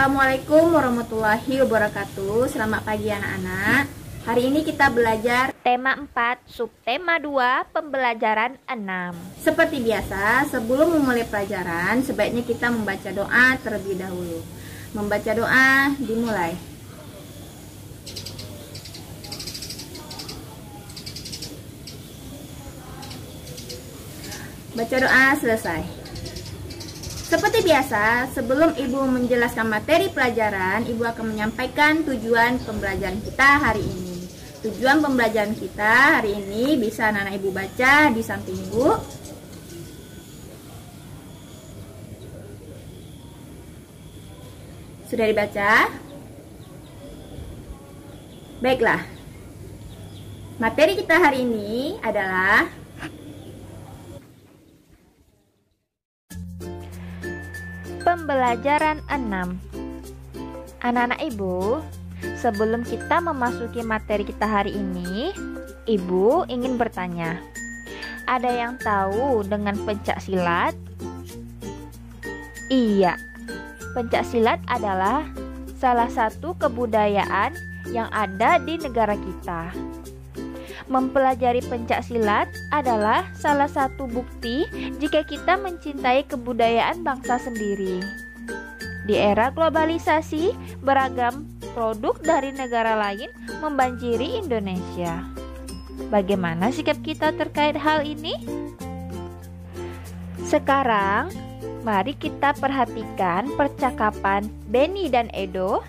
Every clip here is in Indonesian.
Assalamualaikum warahmatullahi wabarakatuh. Selamat pagi anak-anak. Hari ini kita belajar tema 4, subtema 2, pembelajaran 6. Seperti biasa, sebelum memulai pelajaran, sebaiknya kita membaca doa terlebih dahulu. Membaca doa dimulai. Baca doa selesai. Seperti biasa, sebelum Ibu menjelaskan materi pelajaran, Ibu akan menyampaikan tujuan pembelajaran kita hari ini. Tujuan pembelajaran kita hari ini bisa anak-anak Ibu baca di samping Ibu. Sudah dibaca? Baiklah. Materi kita hari ini adalah Pembelajaran 6. Anak-anak Ibu, sebelum kita memasuki materi kita hari ini, Ibu ingin bertanya, ada yang tahu dengan pencak silat? Iya, pencak silat adalah salah satu kebudayaan yang ada di negara kita. Mempelajari pencak silat adalah salah satu bukti jika kita mencintai kebudayaan bangsa sendiri. Di era globalisasi, beragam produk dari negara lain membanjiri Indonesia. Bagaimana sikap kita terkait hal ini? Sekarang, mari kita perhatikan percakapan Benny dan Edo.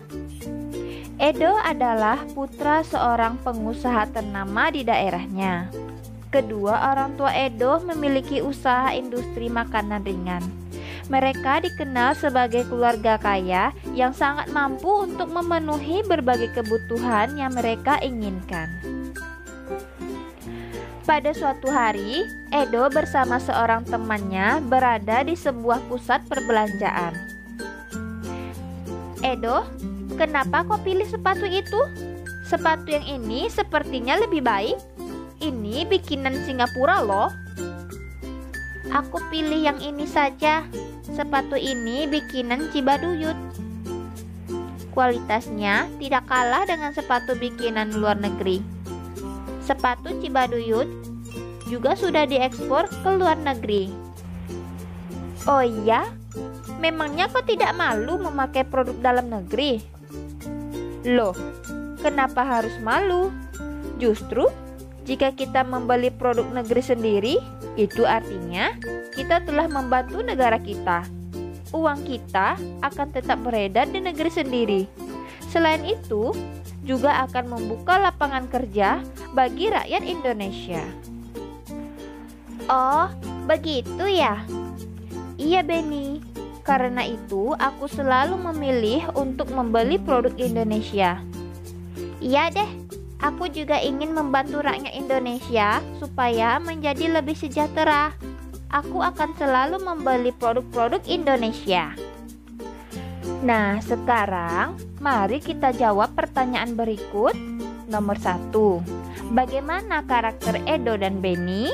Edo adalah putra seorang pengusaha ternama di daerahnya. Kedua orang tua Edo memiliki usaha industri makanan ringan. Mereka dikenal sebagai keluarga kaya yang sangat mampu untuk memenuhi berbagai kebutuhan yang mereka inginkan. Pada suatu hari, Edo bersama seorang temannya berada di sebuah pusat perbelanjaan. Edo, kenapa kau pilih sepatu itu? Sepatu yang ini sepertinya lebih baik. Ini bikinan Singapura loh. Aku pilih yang ini saja. Sepatu ini bikinan Cibaduyut. Kualitasnya tidak kalah dengan sepatu bikinan luar negeri. Sepatu Cibaduyut juga sudah diekspor ke luar negeri. Oh iya? Memangnya kau tidak malu memakai produk dalam negeri? Loh, kenapa harus malu? Justru, jika kita membeli produk negeri sendiri, itu artinya kita telah membantu negara kita. Uang kita akan tetap beredar di negeri sendiri. Selain itu, juga akan membuka lapangan kerja bagi rakyat Indonesia. Oh, begitu ya? Iya, Benny. Karena itu, aku selalu memilih untuk membeli produk Indonesia. Iya deh, aku juga ingin membantu rakyat Indonesia supaya menjadi lebih sejahtera. Aku akan selalu membeli produk-produk Indonesia. Nah, sekarang mari kita jawab pertanyaan berikut. Nomor 1, bagaimana karakter Edo dan Benny?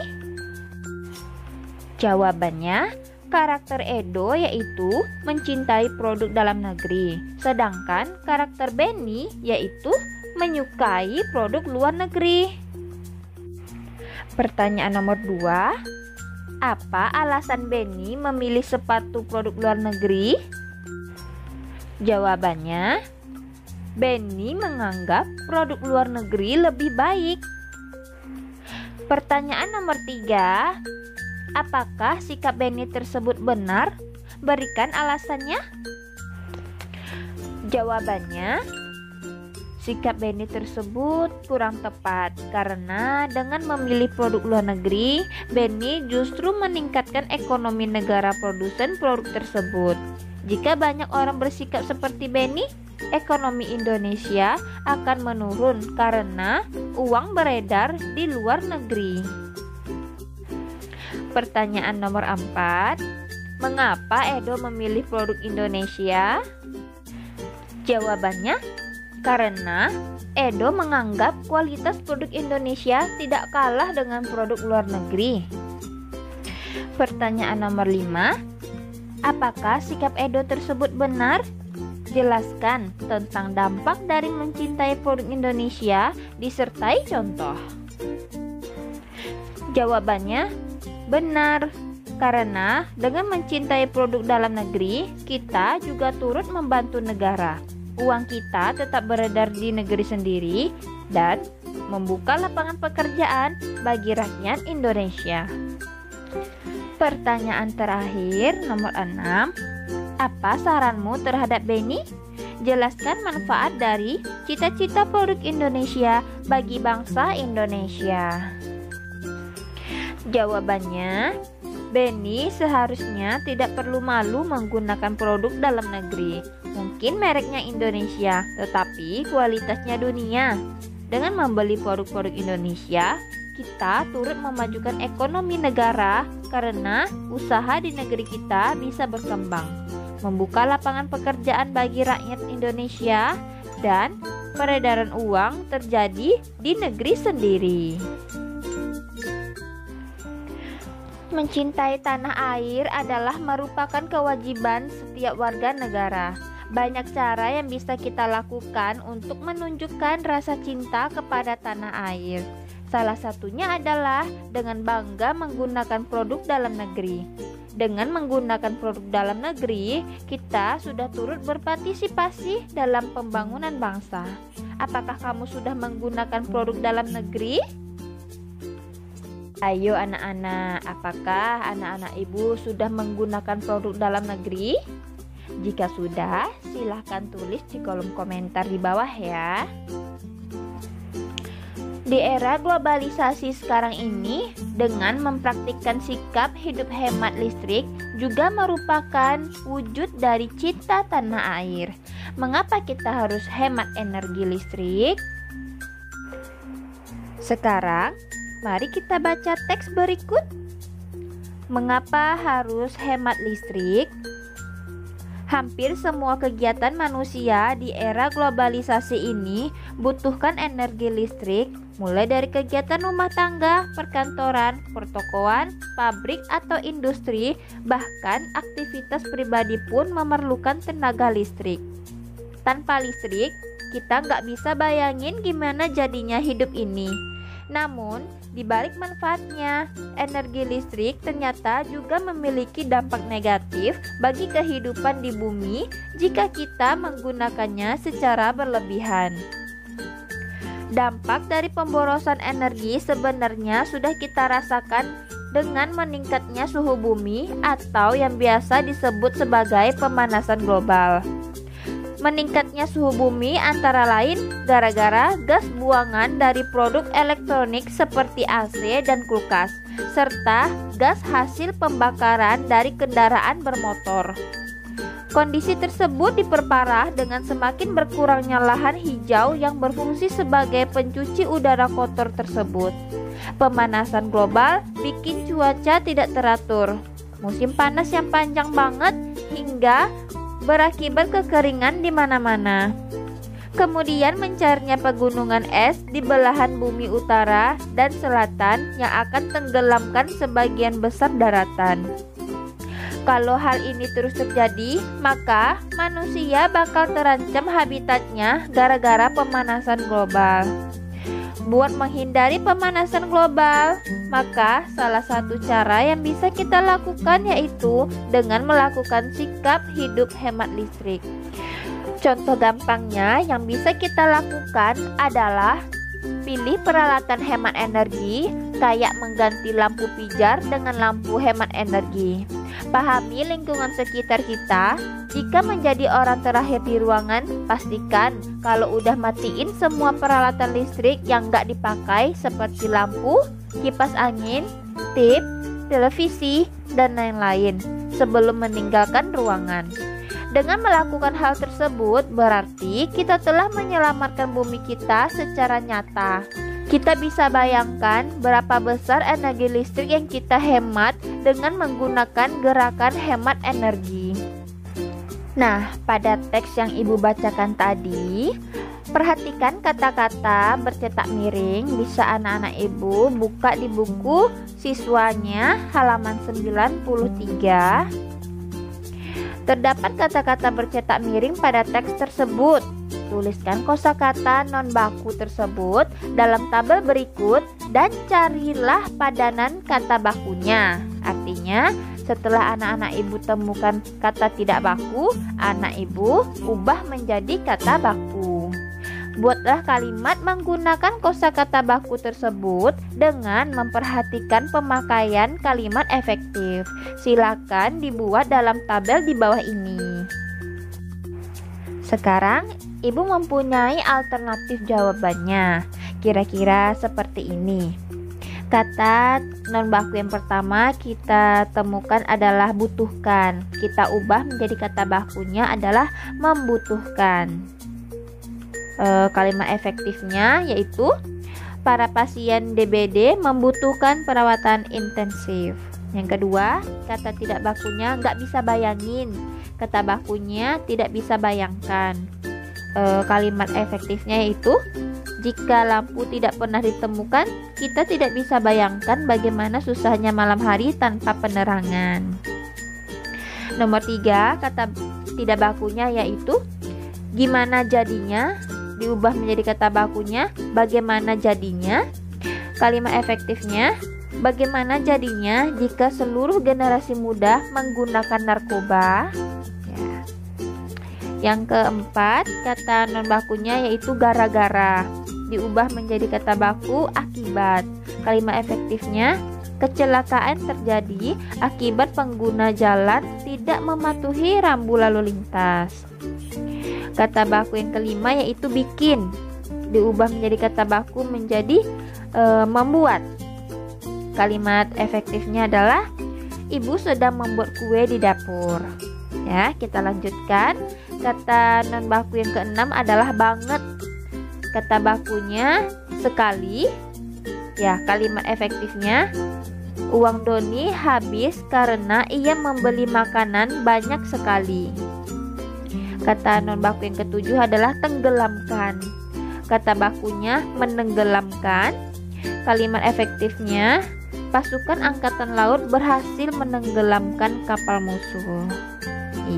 Jawabannya, karakter Edo yaitu mencintai produk dalam negeri, sedangkan karakter Benny yaitu menyukai produk luar negeri. Pertanyaan nomor 2, apa alasan Benny memilih sepatu produk luar negeri? Jawabannya, Benny menganggap produk luar negeri lebih baik. Pertanyaan nomor 3, apakah sikap Benny tersebut benar? Berikan alasannya. Jawabannya, sikap Benny tersebut kurang tepat karena dengan memilih produk luar negeri, Benny justru meningkatkan ekonomi negara produsen produk tersebut. Jika banyak orang bersikap seperti Benny, ekonomi Indonesia akan menurun karena uang beredar di luar negeri. Pertanyaan nomor 4, mengapa Edo memilih produk Indonesia? Jawabannya, karena Edo menganggap kualitas produk Indonesia tidak kalah dengan produk luar negeri. Pertanyaan nomor 5, apakah sikap Edo tersebut benar? Jelaskan tentang dampak dari mencintai produk Indonesia disertai contoh. Jawabannya benar, karena dengan mencintai produk dalam negeri, kita juga turut membantu negara. Uang kita tetap beredar di negeri sendiri dan membuka lapangan pekerjaan bagi rakyat Indonesia. Pertanyaan terakhir nomor 6. Apa saranmu terhadap Benny? Jelaskan manfaat dari cita-cita produk Indonesia bagi bangsa Indonesia. Jawabannya, Benny seharusnya tidak perlu malu menggunakan produk dalam negeri. Mungkin mereknya Indonesia, tetapi kualitasnya dunia. Dengan membeli produk-produk Indonesia, kita turut memajukan ekonomi negara karena usaha di negeri kita bisa berkembang, membuka lapangan pekerjaan bagi rakyat Indonesia, dan peredaran uang terjadi di negeri sendiri. Mencintai tanah air adalah merupakan kewajiban setiap warga negara. Banyak cara yang bisa kita lakukan untuk menunjukkan rasa cinta kepada tanah air. Salah satunya adalah dengan bangga menggunakan produk dalam negeri. Dengan menggunakan produk dalam negeri, kita sudah turut berpartisipasi dalam pembangunan bangsa. Apakah kamu sudah menggunakan produk dalam negeri? Ayo anak-anak, apakah anak-anak ibu sudah menggunakan produk dalam negeri? Jika sudah, silahkan tulis di kolom komentar di bawah ya. Di era globalisasi sekarang ini, dengan mempraktikkan sikap hidup hemat listrik juga merupakan wujud dari cinta tanah air. Mengapa kita harus hemat energi listrik? Sekarang, mari kita baca teks berikut. Mengapa harus hemat listrik? Hampir semua kegiatan manusia di era globalisasi ini butuhkan energi listrik, mulai dari kegiatan rumah tangga, perkantoran, pertokoan, pabrik atau industri, bahkan aktivitas pribadi pun memerlukan tenaga listrik. Tanpa listrik, kita nggak bisa bayangin gimana jadinya hidup ini. Namun, di balik manfaatnya, energi listrik ternyata juga memiliki dampak negatif bagi kehidupan di bumi jika kita menggunakannya secara berlebihan. Dampak dari pemborosan energi sebenarnya sudah kita rasakan dengan meningkatnya suhu bumi atau yang biasa disebut sebagai pemanasan global. Meningkatnya suhu bumi antara lain gara-gara gas buangan dari produk elektronik seperti AC dan kulkas, serta gas hasil pembakaran dari kendaraan bermotor. Kondisi tersebut diperparah dengan semakin berkurangnya lahan hijau yang berfungsi sebagai pencuci udara kotor tersebut. Pemanasan global bikin cuaca tidak teratur. Musim panas yang panjang banget hingga berakibat kekeringan di mana-mana. Kemudian mencairnya pegunungan es di belahan bumi utara dan selatan yang akan tenggelamkan sebagian besar daratan. Kalau hal ini terus terjadi, maka manusia bakal terancam habitatnya gara-gara pemanasan global. Buat menghindari pemanasan global, maka salah satu cara yang bisa kita lakukan yaitu dengan melakukan sikap hidup hemat listrik. Contoh gampangnya yang bisa kita lakukan adalah pilih peralatan hemat energi, kayak mengganti lampu pijar dengan lampu hemat energi. Pahami lingkungan sekitar kita. Jika menjadi orang terakhir di ruangan, pastikan kalau udah matiin semua peralatan listrik yang nggak dipakai seperti lampu, kipas angin, tip, televisi, dan lain-lain sebelum meninggalkan ruangan. Dengan melakukan hal tersebut, berarti kita telah menyelamatkan bumi kita secara nyata. Kita bisa bayangkan berapa besar energi listrik yang kita hemat dengan menggunakan gerakan hemat energi. Nah, pada teks yang ibu bacakan tadi, perhatikan kata-kata bercetak miring. Bisa anak-anak ibu buka di buku siswanya halaman 93. Terdapat kata-kata bercetak miring pada teks tersebut. Tuliskan kosakata non baku tersebut dalam tabel berikut dan carilah padanan kata bakunya. Artinya, setelah anak-anak ibu temukan kata tidak baku, anak ibu ubah menjadi kata baku. Buatlah kalimat menggunakan kosakata baku tersebut dengan memperhatikan pemakaian kalimat efektif. Silakan dibuat dalam tabel di bawah ini. Sekarang, ibu mempunyai alternatif jawabannya. Kira-kira seperti ini. Kata non baku yang pertama kita temukan adalah butuhkan. Kita ubah menjadi kata bakunya adalah membutuhkan. Kalimat efektifnya yaitu para pasien DBD membutuhkan perawatan intensif. Yang kedua, kata tidak bakunya nggak bisa bayangin. Kata bakunya tidak bisa bayangkan. Kalimat efektifnya yaitu jika lampu tidak pernah ditemukan, kita tidak bisa bayangkan bagaimana susahnya malam hari tanpa penerangan. Nomor 3, kata tidak bakunya yaitu gimana jadinya, diubah menjadi kata bakunya bagaimana jadinya. Kalimat efektifnya bagaimana jadinya jika seluruh generasi muda menggunakan narkoba. Ya. Yang keempat, kata non bakunya yaitu gara-gara, diubah menjadi kata baku akibat. Kalimat efektifnya kecelakaan terjadi akibat pengguna jalan tidak mematuhi rambu lalu lintas. Kata baku yang kelima yaitu bikin, diubah menjadi kata baku menjadi membuat. Kalimat efektifnya adalah ibu sedang membuat kue di dapur. Ya, kita lanjutkan. Kata non baku yang keenam adalah banget. Kata bakunya sekali. Ya, kalimat efektifnya uang Doni habis karena ia membeli makanan banyak sekali. Kata non baku yang ketujuh adalah tenggelamkan. Kata bakunya menenggelamkan. Kalimat efektifnya pasukan angkatan laut berhasil menenggelamkan kapal musuh.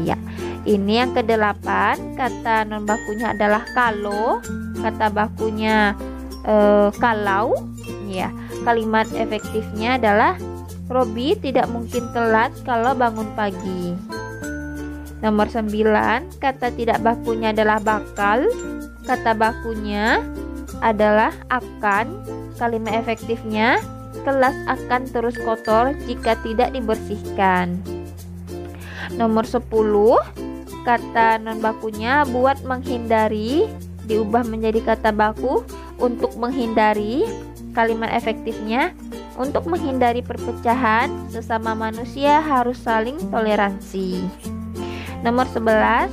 Iya, ini yang kedelapan. Kata non bakunya adalah kalau. Kata bakunya kalau. Iya, kalimat efektifnya adalah Robi tidak mungkin telat kalau bangun pagi. Nomor 9, kata tidak bakunya adalah bakal. Kata bakunya adalah akan. Kalimat efektifnya kelas akan terus kotor jika tidak dibersihkan. Nomor 10, kata non bakunya buat menghindari, diubah menjadi kata baku untuk menghindari. Kalimat efektifnya untuk menghindari perpecahan sesama manusia harus saling toleransi. Nomor 11,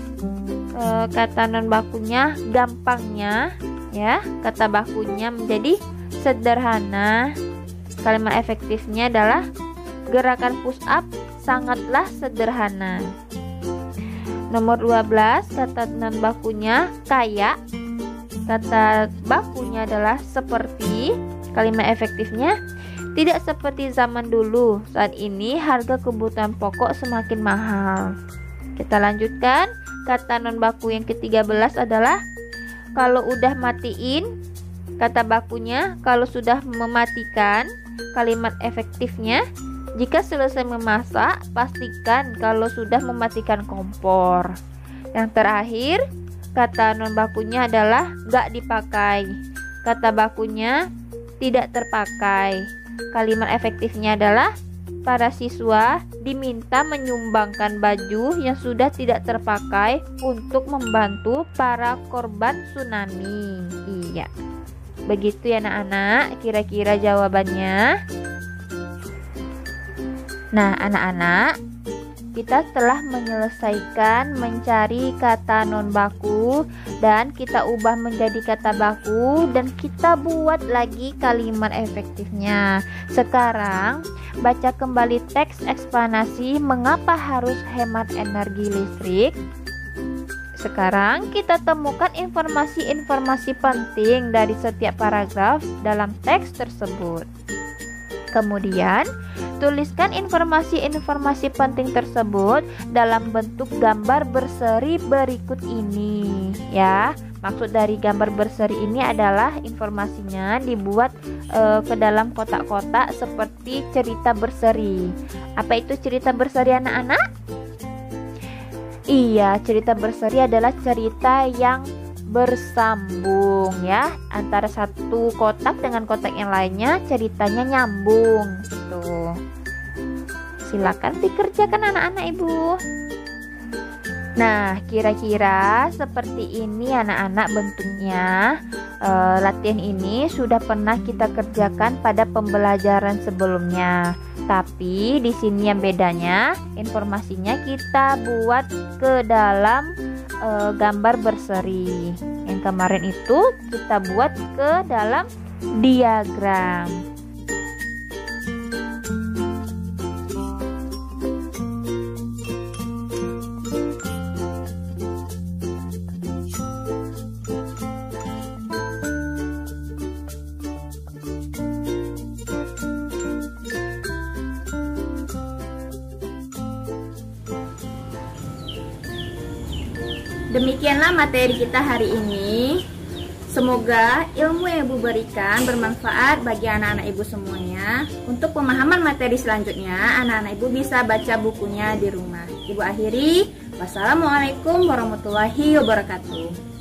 kata non bakunya gampangnya, ya. Kata bakunya menjadi sederhana. Kalimat efektifnya adalah gerakan push up sangatlah sederhana. Nomor 12, kata non bakunya kayak. Kata bakunya adalah seperti. Kalimat efektifnya tidak seperti zaman dulu. Saat ini harga kebutuhan pokok semakin mahal. Kita lanjutkan. Kata non baku yang ke-13 adalah kalau udah matiin. Kata bakunya kalau sudah mematikan. Kalimat efektifnya jika selesai memasak, pastikan kalau sudah mematikan kompor. Yang terakhir, kata non bakunya adalah gak dipakai. Kata bakunya tidak terpakai. Kalimat efektifnya adalah para siswa diminta menyumbangkan baju yang sudah tidak terpakai untuk membantu para korban tsunami. Iya. Begitu ya anak-anak, kira-kira jawabannya. Nah, anak-anak, kita telah menyelesaikan mencari kata non baku dan kita ubah menjadi kata baku dan kita buat lagi kalimat efektifnya. Sekarang baca kembali teks eksplanasi mengapa harus hemat energi listrik. Sekarang kita temukan informasi-informasi penting dari setiap paragraf dalam teks tersebut. Kemudian Tuliskan informasi-informasi penting tersebut dalam bentuk gambar berseri berikut ini ya. Maksud dari gambar berseri ini adalah informasinya dibuat ke dalam kotak-kotak seperti cerita berseri. Apa itu cerita berseri anak-anak? Iya, cerita berseri adalah cerita yang bersambung ya, antara satu kotak dengan kotak yang lainnya ceritanya nyambung gitu. Silakan dikerjakan anak-anak ibu. Nah, kira-kira seperti ini anak-anak bentuknya. Latihan ini sudah pernah kita kerjakan pada pembelajaran sebelumnya. Tapi di sini yang bedanya, informasinya kita buat ke dalam gambar berseri. Yang kemarin itu kita buat ke dalam diagram. Demikianlah materi kita hari ini. Semoga ilmu yang Ibu berikan bermanfaat bagi anak-anak Ibu semuanya. Untuk pemahaman materi selanjutnya, anak-anak Ibu bisa baca bukunya di rumah. Ibu akhiri, wassalamualaikum warahmatullahi wabarakatuh.